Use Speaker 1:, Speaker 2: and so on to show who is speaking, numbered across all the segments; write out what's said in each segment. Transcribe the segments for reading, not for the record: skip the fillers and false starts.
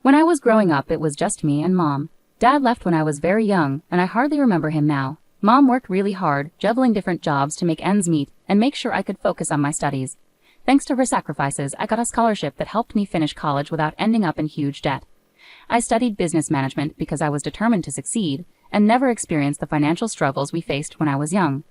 Speaker 1: When I was growing up, it was just me and Mom. Dad left when I was very young, and I hardly remember him now. Mom worked really hard, juggling different jobs to make ends meet and make sure I could focus on my studies. Thanks to her sacrifices, I got a scholarship that helped me finish college without ending up in huge debt. I studied business management because I was determined to succeed and never experienced the financial struggles we faced when I was young.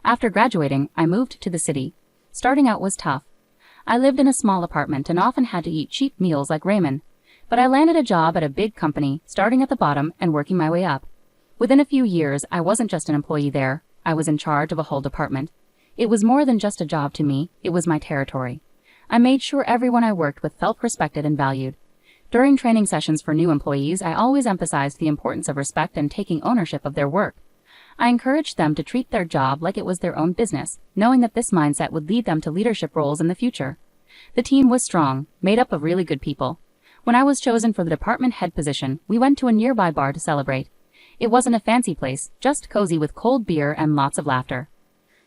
Speaker 1: After graduating, I moved to the city. Starting out was tough. I lived in a small apartment and often had to eat cheap meals like ramen. But I landed a job at a big company, starting at the bottom and working my way up. Within a few years, I wasn't just an employee there. I was in charge of a whole department. It was more than just a job to me, it was my territory. I made sure everyone I worked with felt respected and valued. During training sessions for new employees, I always emphasized the importance of respect and taking ownership of their work. I encouraged them to treat their job like it was their own business, knowing that this mindset would lead them to leadership roles in the future. The team was strong, made up of really good people. When I was chosen for the department head position, we went to a nearby bar to celebrate. It wasn't a fancy place, just cozy with cold beer and lots of laughter.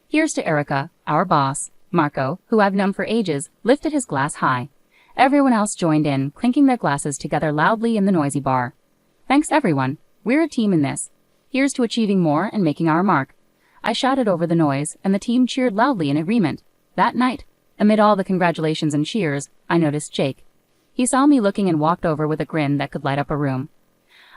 Speaker 1: Here's to Erica, our boss. Marco, who I've known for ages, lifted his glass high. Everyone else joined in, clinking their glasses together loudly in the noisy bar. Thanks everyone. We're a team in this. Here's to achieving more and making our mark. I shouted over the noise, and the team cheered loudly in agreement. That night, amid all the congratulations and cheers, I noticed Jake. He saw me looking and walked over with a grin that could light up a room.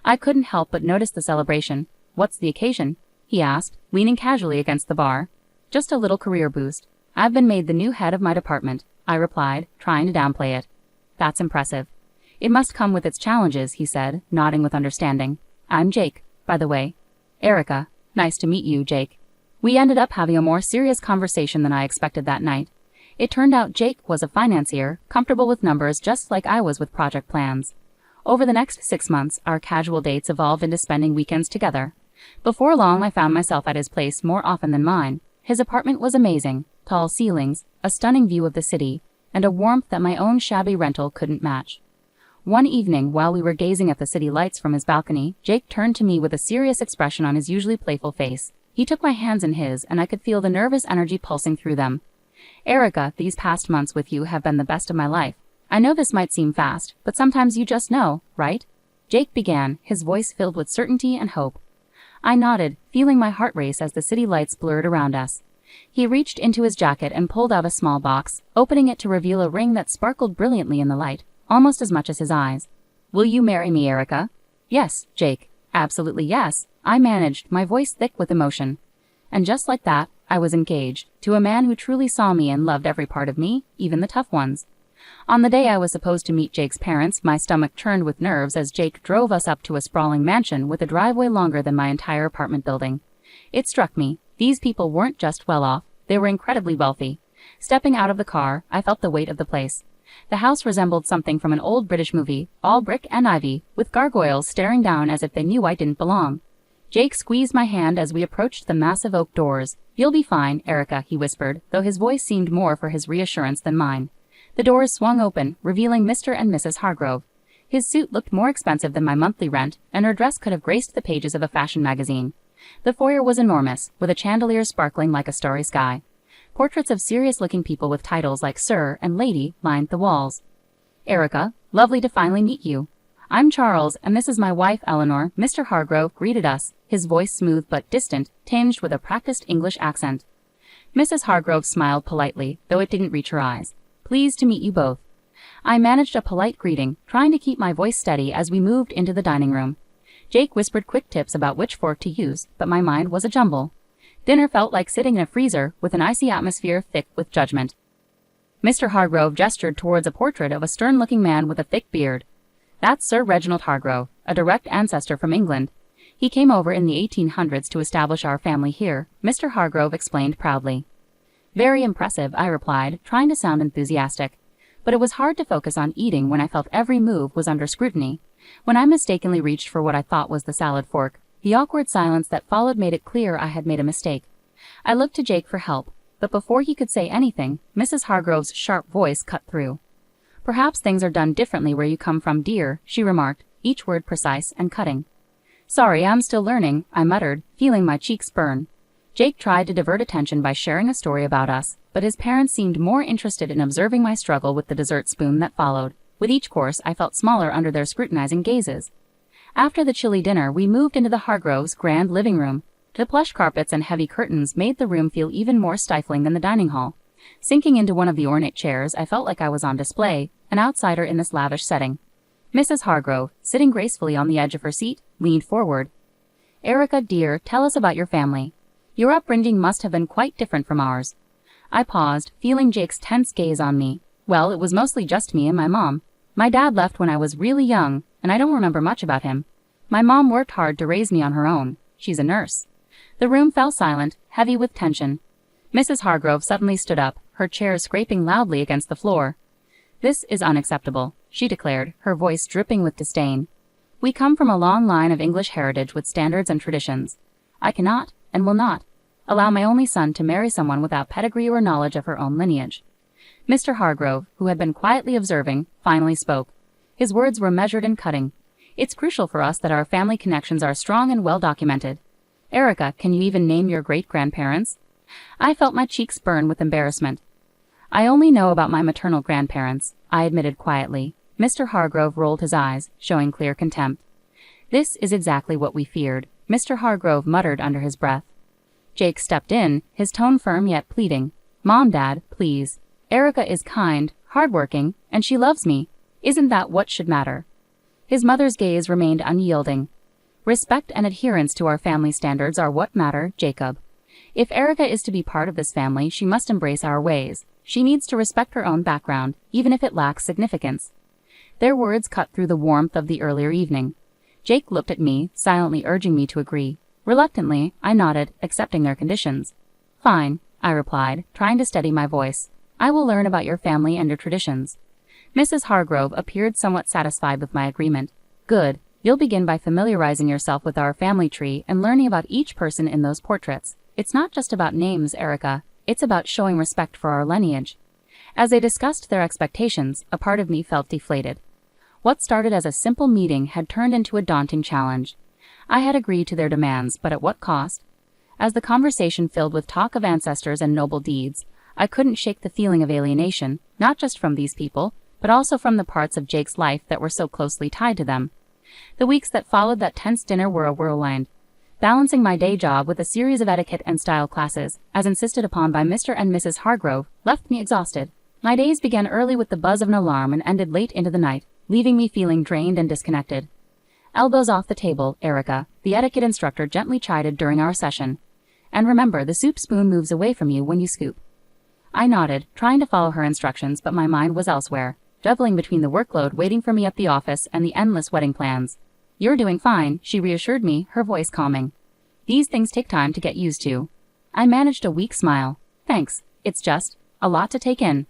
Speaker 1: I couldn't help but notice the celebration. What's the occasion? He asked, leaning casually against the bar. Just a little career boost. I've been made the new head of my department, I replied, trying to downplay it. That's impressive. It must come with its challenges, he said, nodding with understanding. I'm Jake, by the way. Erica. Nice to meet you, Jake. We ended up having a more serious conversation than I expected that night. It turned out Jake was a financier, comfortable with numbers just like I was with project plans. Over the next 6 months, our casual dates evolved into spending weekends together. Before long, I found myself at his place more often than mine. His apartment was amazing, tall ceilings, a stunning view of the city, and a warmth that my own shabby rental couldn't match. One evening, while we were gazing at the city lights from his balcony, Jake turned to me with a serious expression on his usually playful face. He took my hands in his, and I could feel the nervous energy pulsing through them. Erica, these past months with you have been the best of my life. I know this might seem fast, but sometimes you just know, right? Jake began, his voice filled with certainty and hope. I nodded, feeling my heart race as the city lights blurred around us. He reached into his jacket and pulled out a small box, opening it to reveal a ring that sparkled brilliantly in the light, almost as much as his eyes. Will you marry me, Erica? Yes, Jake. Absolutely yes, I managed, my voice thick with emotion. And just like that, I was engaged, to a man who truly saw me and loved every part of me, even the tough ones. On the day I was supposed to meet Jake's parents, my stomach churned with nerves as Jake drove us up to a sprawling mansion with a driveway longer than my entire apartment building. It struck me, these people weren't just well off, they were incredibly wealthy. Stepping out of the car, I felt the weight of the place. The house resembled something from an old British movie, all brick and ivy, with gargoyles staring down as if they knew I didn't belong. Jake squeezed my hand as we approached the massive oak doors. You'll be fine, Erica, he whispered, though his voice seemed more for his reassurance than mine. The doors swung open, revealing Mr. and Mrs. Hargrove. His suit looked more expensive than my monthly rent, and her dress could have graced the pages of a fashion magazine. The foyer was enormous, with a chandelier sparkling like a starry sky. Portraits of serious-looking people with titles like Sir and Lady lined the walls. Erica, lovely to finally meet you. I'm Charles, and this is my wife, Eleanor. Mr. Hargrove greeted us, his voice smooth but distant, tinged with a practiced English accent. Mrs. Hargrove smiled politely, though it didn't reach her eyes. Pleased to meet you both. I managed a polite greeting, trying to keep my voice steady as we moved into the dining room. Jake whispered quick tips about which fork to use, but my mind was a jumble. Dinner felt like sitting in a freezer, with an icy atmosphere thick with judgment. Mr. Hargrove gestured towards a portrait of a stern-looking man with a thick beard. That's Sir Reginald Hargrove, a direct ancestor from England. He came over in the 1800s to establish our family here, Mr. Hargrove explained proudly. Very impressive, I replied, trying to sound enthusiastic. But it was hard to focus on eating when I felt every move was under scrutiny. When I mistakenly reached for what I thought was the salad fork, the awkward silence that followed made it clear I had made a mistake. I looked to Jake for help, but before he could say anything, Mrs. Hargrove's sharp voice cut through. Perhaps things are done differently where you come from, dear, she remarked, each word precise and cutting. Sorry, I'm still learning, I muttered, feeling my cheeks burn. Jake tried to divert attention by sharing a story about us, but his parents seemed more interested in observing my struggle with the dessert spoon that followed. With each course, I felt smaller under their scrutinizing gazes. After the chilly dinner, we moved into the Hargroves' grand living room. The plush carpets and heavy curtains made the room feel even more stifling than the dining hall. Sinking into one of the ornate chairs, I felt like I was on display, an outsider in this lavish setting. Mrs. Hargrove, sitting gracefully on the edge of her seat, leaned forward. "Erica, dear, tell us about your family. Your upbringing must have been quite different from ours." I paused, feeling Jake's tense gaze on me. Well, it was mostly just me and my mom. My dad left when I was really young, and I don't remember much about him. My mom worked hard to raise me on her own. She's a nurse. The room fell silent, heavy with tension. Mrs. Hargrove suddenly stood up, her chair scraping loudly against the floor. "This is unacceptable," she declared, her voice dripping with disdain. "We come from a long line of English heritage with standards and traditions. I cannot, and will not, allow my only son to marry someone without pedigree or knowledge of her own lineage." Mr. Hargrove, who had been quietly observing, finally spoke. His words were measured and cutting. "It's crucial for us that our family connections are strong and well documented. Erica, can you even name your great-grandparents?" I felt my cheeks burn with embarrassment. "I only know about my maternal grandparents," I admitted quietly. Mr. Hargrove rolled his eyes, showing clear contempt. "This is exactly what we feared," Mr. Hargrove muttered under his breath. Jake stepped in, his tone firm yet pleading. "Mom, Dad, please. Erica is kind, hardworking, and she loves me. Isn't that what should matter?" His mother's gaze remained unyielding. "Respect and adherence to our family standards are what matter, Jacob. If Erica is to be part of this family, she must embrace our ways. She needs to respect her own background, even if it lacks significance." Their words cut through the warmth of the earlier evening. Jake looked at me, silently urging me to agree. Reluctantly, I nodded, accepting their conditions. "Fine," I replied, trying to steady my voice. "I will learn about your family and your traditions." Mrs. Hargrove appeared somewhat satisfied with my agreement. "Good. You'll begin by familiarizing yourself with our family tree and learning about each person in those portraits. It's not just about names, Erica. It's about showing respect for our lineage." As they discussed their expectations, a part of me felt deflated. What started as a simple meeting had turned into a daunting challenge. I had agreed to their demands, but at what cost? As the conversation filled with talk of ancestors and noble deeds, I couldn't shake the feeling of alienation, not just from these people, but also from the parts of Jake's life that were so closely tied to them. The weeks that followed that tense dinner were a whirlwind. Balancing my day job with a series of etiquette and style classes, as insisted upon by Mr. and Mrs. Hargrove, left me exhausted. My days began early with the buzz of an alarm and ended late into the night, leaving me feeling drained and disconnected. "Elbows off the table, Erica," the etiquette instructor gently chided during our session. "And remember, the soup spoon moves away from you when you scoop." I nodded, trying to follow her instructions, but my mind was elsewhere, juggling between the workload waiting for me at the office and the endless wedding plans. "You're doing fine," she reassured me, her voice calming. "These things take time to get used to." I managed a weak smile. "Thanks. It's just a lot to take in."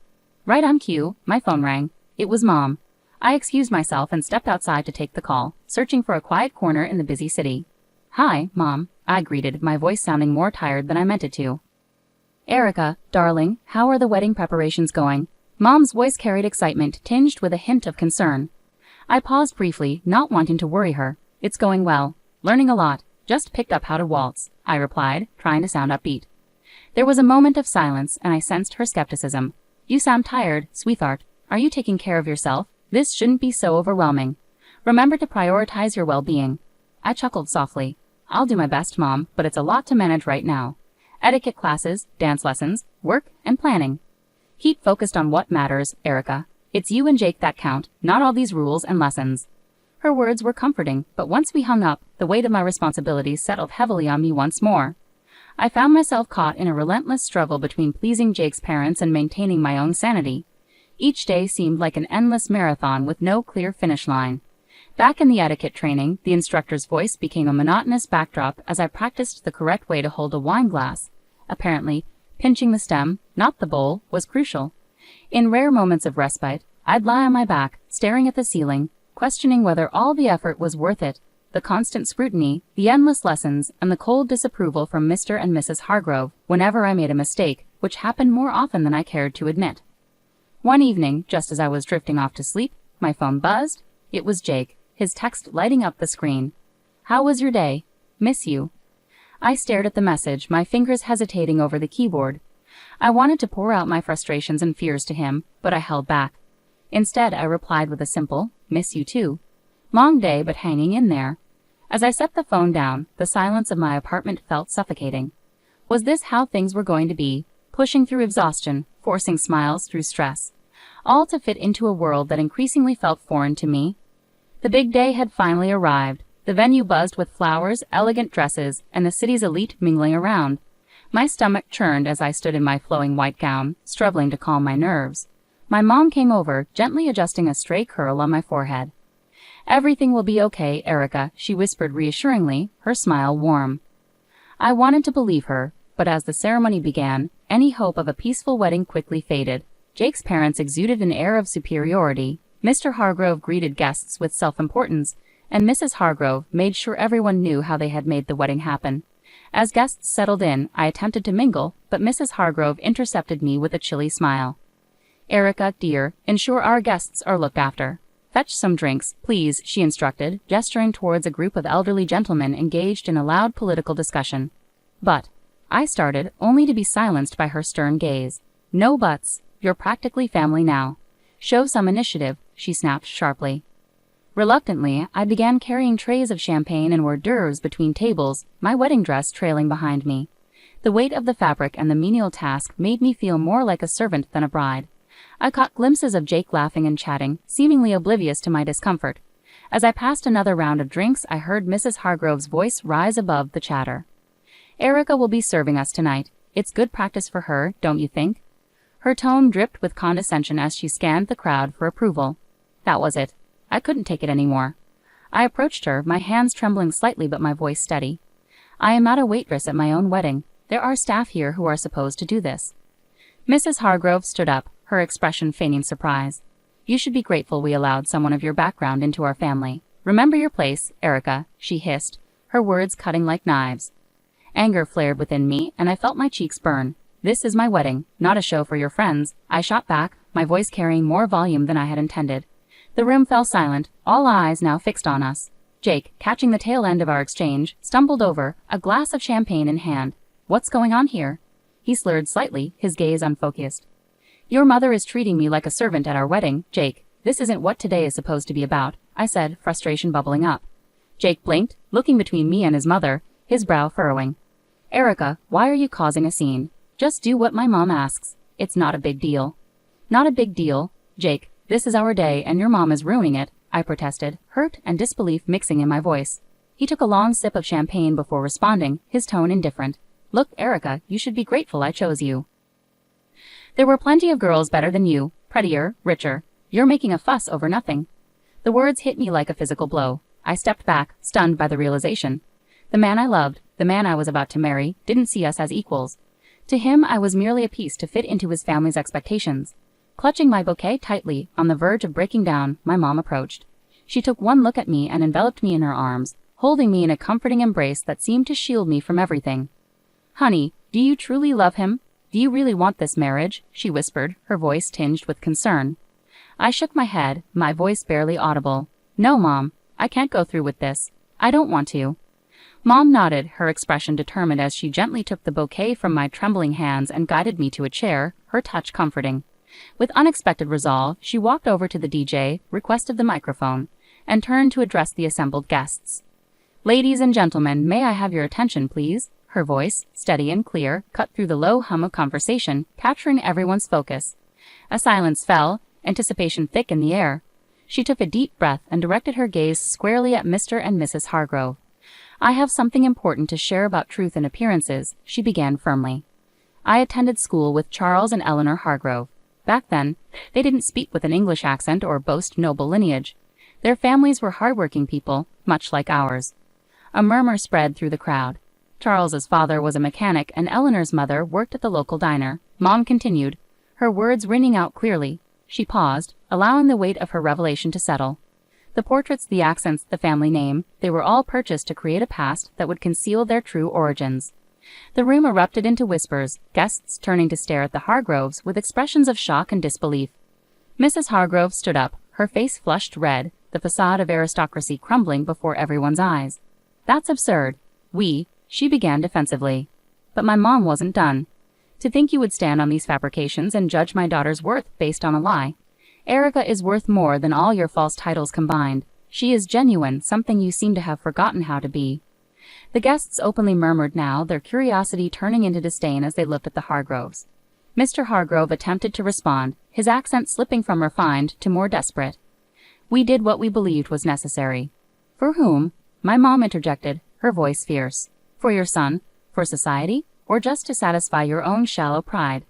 Speaker 1: Right on cue, my phone rang. It was Mom. I excused myself and stepped outside to take the call, searching for a quiet corner in the busy city. "Hi, Mom," I greeted, my voice sounding more tired than I meant it to. "Erica, darling, how are the wedding preparations going?" Mom's voice carried excitement, tinged with a hint of concern. I paused briefly, not wanting to worry her. "It's going well. Learning a lot. Just picked up how to waltz," I replied, trying to sound upbeat. There was a moment of silence, and I sensed her skepticism. "You sound tired, sweetheart. Are you taking care of yourself? This shouldn't be so overwhelming. Remember to prioritize your well-being." I chuckled softly. "I'll do my best, Mom, but it's a lot to manage right now. Etiquette classes, dance lessons, work, and planning. Keep focused on what matters, Erica. It's you and Jake that count, not all these rules and lessons." Her words were comforting, but once we hung up, the weight of my responsibilities settled heavily on me once more. I found myself caught in a relentless struggle between pleasing Jake's parents and maintaining my own sanity. Each day seemed like an endless marathon with no clear finish line. Back in the etiquette training, the instructor's voice became a monotonous backdrop as I practiced the correct way to hold a wine glass. Apparently, pinching the stem, not the bowl, was crucial. In rare moments of respite, I'd lie on my back, staring at the ceiling, questioning whether all the effort was worth it. The constant scrutiny, the endless lessons, and the cold disapproval from Mr. and Mrs. Hargrove whenever I made a mistake, which happened more often than I cared to admit. One evening, just as I was drifting off to sleep, my phone buzzed. It was Jake, his text lighting up the screen. "How was your day? Miss you." I stared at the message, my fingers hesitating over the keyboard. I wanted to pour out my frustrations and fears to him, but I held back. Instead, I replied with a simple, "Miss you too. Long day, but hanging in there." As I set the phone down, the silence of my apartment felt suffocating. Was this how things were going to be? Pushing through exhaustion, forcing smiles through stress, all to fit into a world that increasingly felt foreign to me? The big day had finally arrived. The venue buzzed with flowers, elegant dresses, and the city's elite mingling around. My stomach churned as I stood in my flowing white gown, struggling to calm my nerves. My mom came over, gently adjusting a stray curl on my forehead. "Everything will be okay, Erica," she whispered reassuringly, her smile warm. I wanted to believe her, but as the ceremony began, any hope of a peaceful wedding quickly faded. Jake's parents exuded an air of superiority. Mr. Hargrove greeted guests with self-importance, and Mrs. Hargrove made sure everyone knew how they had made the wedding happen. As guests settled in, I attempted to mingle, but Mrs. Hargrove intercepted me with a chilly smile. "Erica, dear, ensure our guests are looked after. Fetch some drinks, please," she instructed, gesturing towards a group of elderly gentlemen engaged in a loud political discussion. "But," I started, only to be silenced by her stern gaze. "No buts. You're practically family now. Show some initiative," she snapped sharply. Reluctantly, I began carrying trays of champagne and hors d'oeuvres between tables, my wedding dress trailing behind me. The weight of the fabric and the menial task made me feel more like a servant than a bride. I caught glimpses of Jake laughing and chatting, seemingly oblivious to my discomfort. As I passed another round of drinks, I heard Mrs. Hargrove's voice rise above the chatter. "Erica will be serving us tonight. It's good practice for her, don't you think?" Her tone dripped with condescension as she scanned the crowd for approval. That was it. I couldn't take it anymore. I approached her, my hands trembling slightly but my voice steady. "I am not a waitress at my own wedding. There are staff here who are supposed to do this." Mrs. Hargrove stood up, her expression feigning surprise. "You should be grateful we allowed someone of your background into our family. Remember your place, Erica," she hissed, her words cutting like knives. Anger flared within me, and I felt my cheeks burn. "This is my wedding, not a show for your friends," I shot back, my voice carrying more volume than I had intended. The room fell silent, all eyes now fixed on us. Jake, catching the tail end of our exchange, stumbled over, a glass of champagne in hand. "What's going on here?" He slurred slightly, his gaze unfocused. "Your mother is treating me like a servant at our wedding, Jake. This isn't what today is supposed to be about," I said, frustration bubbling up. Jake blinked, looking between me and his mother, his brow furrowing. "Erica, why are you causing a scene? Just do what my mom asks. It's not a big deal." "Not a big deal, Jake. This is our day and your mom is ruining it," I protested, hurt and disbelief mixing in my voice. He took a long sip of champagne before responding, his tone indifferent. "Look, Erica, you should be grateful I chose you. There were plenty of girls better than you, prettier, richer. You're making a fuss over nothing." The words hit me like a physical blow. I stepped back, stunned by the realization. The man I loved, the man I was about to marry, didn't see us as equals. To him, I was merely a piece to fit into his family's expectations. Clutching my bouquet tightly, on the verge of breaking down, my mom approached. She took one look at me and enveloped me in her arms, holding me in a comforting embrace that seemed to shield me from everything. "Honey, do you truly love him? Do you really want this marriage?" she whispered, her voice tinged with concern. I shook my head, my voice barely audible. "No, Mom, I can't go through with this. I don't want to." Mom nodded, her expression determined as she gently took the bouquet from my trembling hands and guided me to a chair, her touch comforting. With unexpected resolve, she walked over to the DJ, requested the microphone, and turned to address the assembled guests. "Ladies and gentlemen, may I have your attention, please?" Her voice, steady and clear, cut through the low hum of conversation, capturing everyone's focus. A silence fell, anticipation thick in the air. She took a deep breath and directed her gaze squarely at Mr. and Mrs. Hargrove. "I have something important to share about truth and appearances," she began firmly. "I attended school with Charles and Eleanor Hargrove. Back then, they didn't speak with an English accent or boast noble lineage. Their families were hardworking people, much like ours." A murmur spread through the crowd. Charles's father was a mechanic and Eleanor's mother worked at the local diner. Mom continued, her words ringing out clearly. She paused, allowing the weight of her revelation to settle. The portraits, the accents, the family name, they were all purchased to create a past that would conceal their true origins. The room erupted into whispers, guests turning to stare at the Hargroves with expressions of shock and disbelief. Mrs. Hargrove stood up, her face flushed red, the facade of aristocracy crumbling before everyone's eyes. "That's absurd. She began defensively. But my mom wasn't done. "To think you would stand on these fabrications and judge my daughter's worth based on a lie. Erica is worth more than all your false titles combined. She is genuine, something you seem to have forgotten how to be." The guests openly murmured now, their curiosity turning into disdain as they looked at the Hargroves. Mr. Hargrove attempted to respond, his accent slipping from refined to more desperate. "We did what we believed was necessary." "For whom?" my mom interjected, her voice fierce. "For your son? For society? Or just to satisfy your own shallow pride?"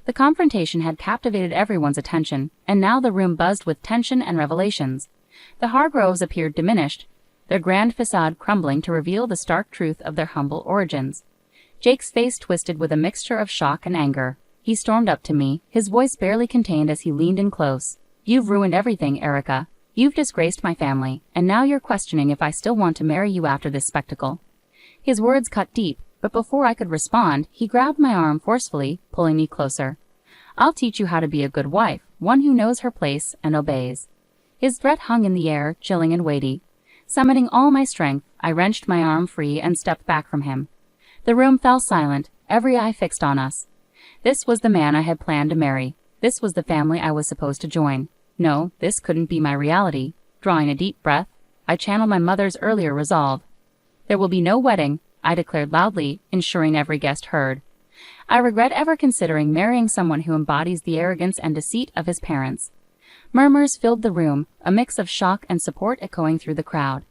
Speaker 1: The confrontation had captivated everyone's attention, and now the room buzzed with tension and revelations. The Hargroves appeared diminished, their grand facade crumbling to reveal the stark truth of their humble origins. Jake's face twisted with a mixture of shock and anger. He stormed up to me, his voice barely contained as he leaned in close. "You've ruined everything, Erica. You've disgraced my family, and now you're questioning if I still want to marry you after this spectacle." His words cut deep, but before I could respond, he grabbed my arm forcefully, pulling me closer. "I'll teach you how to be a good wife, one who knows her place and obeys." His threat hung in the air, chilling and weighty. Summoning all my strength, I wrenched my arm free and stepped back from him. The room fell silent, every eye fixed on us. This was the man I had planned to marry. This was the family I was supposed to join. No, this couldn't be my reality. Drawing a deep breath, I channeled my mother's earlier resolve. "There will be no wedding," I declared loudly, ensuring every guest heard. "I regret ever considering marrying someone who embodies the arrogance and deceit of his parents." Murmurs filled the room, a mix of shock and support echoing through the crowd.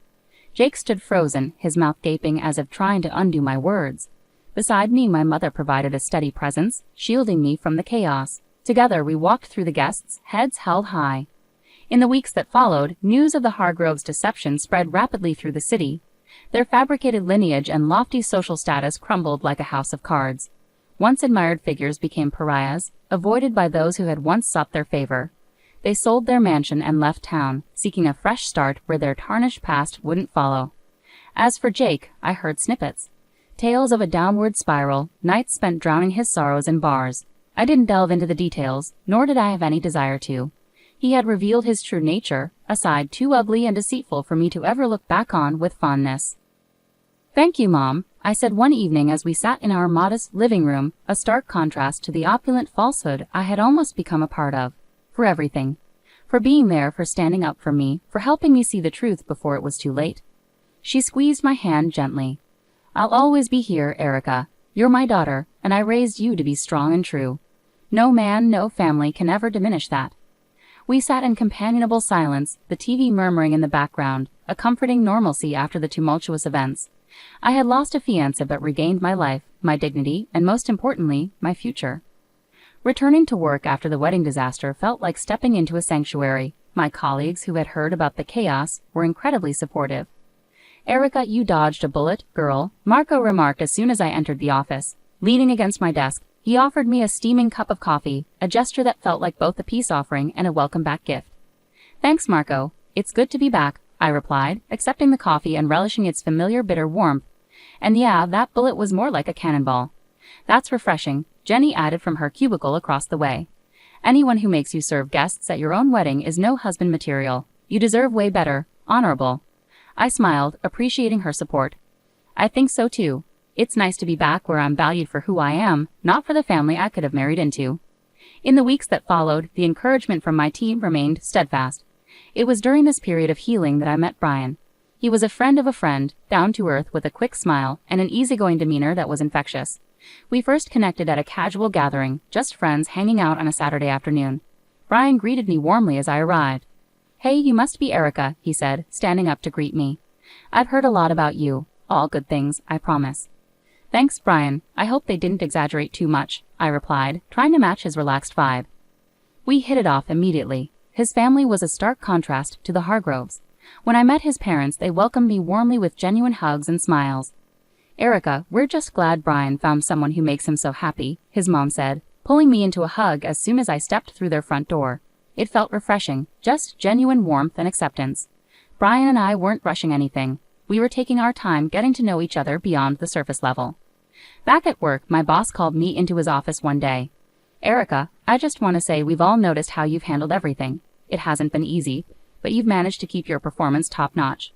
Speaker 1: Jake stood frozen, his mouth gaping as if trying to undo my words. Beside me, my mother provided a steady presence, shielding me from the chaos. Together we walked through the guests, heads held high. In the weeks that followed, news of the Hargroves' deception spread rapidly through the city. Their fabricated lineage and lofty social status crumbled like a house of cards. Once admired figures became pariahs, avoided by those who had once sought their favor. They sold their mansion and left town, seeking a fresh start where their tarnished past wouldn't follow. As for Jake, I heard snippets. Tales of a downward spiral, nights spent drowning his sorrows in bars. I didn't delve into the details, nor did I have any desire to. He had revealed his true nature, a side too ugly and deceitful for me to ever look back on with fondness. "Thank you, Mom," I said one evening as we sat in our modest living room, a stark contrast to the opulent falsehood I had almost become a part of. "For everything. For being there, for standing up for me, for helping me see the truth before it was too late." She squeezed my hand gently. "I'll always be here, Erica. You're my daughter, and I raised you to be strong and true. No man, no family can ever diminish that." We sat in companionable silence, the TV murmuring in the background, a comforting normalcy after the tumultuous events. I had lost a fiancé but regained my life, my dignity, and most importantly, my future. Returning to work after the wedding disaster felt like stepping into a sanctuary. My colleagues, who had heard about the chaos, were incredibly supportive. "Erica, you dodged a bullet, girl," Marco remarked as soon as I entered the office. Leaning against my desk, he offered me a steaming cup of coffee, a gesture that felt like both a peace offering and a welcome-back gift. "Thanks, Marco. It's good to be back," I replied, accepting the coffee and relishing its familiar bitter warmth. "And yeah, that bullet was more like a cannonball." "That's refreshing," Jenny added from her cubicle across the way. "Anyone who makes you serve guests at your own wedding is no husband material. You deserve way better, honorable." I smiled, appreciating her support. "I think so too. It's nice to be back where I'm valued for who I am, not for the family I could have married into." In the weeks that followed, the encouragement from my team remained steadfast. It was during this period of healing that I met Brian. He was a friend of a friend, down to earth with a quick smile and an easygoing demeanor that was infectious. We first connected at a casual gathering, just friends hanging out on a Saturday afternoon. Brian greeted me warmly as I arrived. "Hey, you must be Erica," he said, standing up to greet me. "I've heard a lot about you. All good things, I promise." "Thanks, Brian. I hope they didn't exaggerate too much," I replied, trying to match his relaxed vibe. We hit it off immediately. His family was a stark contrast to the Hargroves. When I met his parents, they welcomed me warmly with genuine hugs and smiles. "Erica, we're just glad Brian found someone who makes him so happy," his mom said, pulling me into a hug as soon as I stepped through their front door. It felt refreshing, just genuine warmth and acceptance. Brian and I weren't rushing anything. We were taking our time getting to know each other beyond the surface level. Back at work, my boss called me into his office one day. "Erica, I just want to say we've all noticed how you've handled everything. It hasn't been easy, but you've managed to keep your performance top-notch."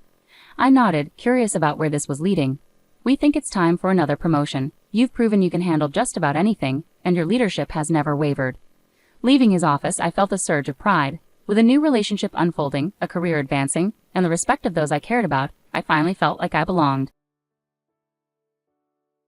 Speaker 1: I nodded, curious about where this was leading. "We think it's time for another promotion. You've proven you can handle just about anything, and your leadership has never wavered." Leaving his office, I felt a surge of pride. With a new relationship unfolding, a career advancing, and the respect of those I cared about, I finally felt like I belonged.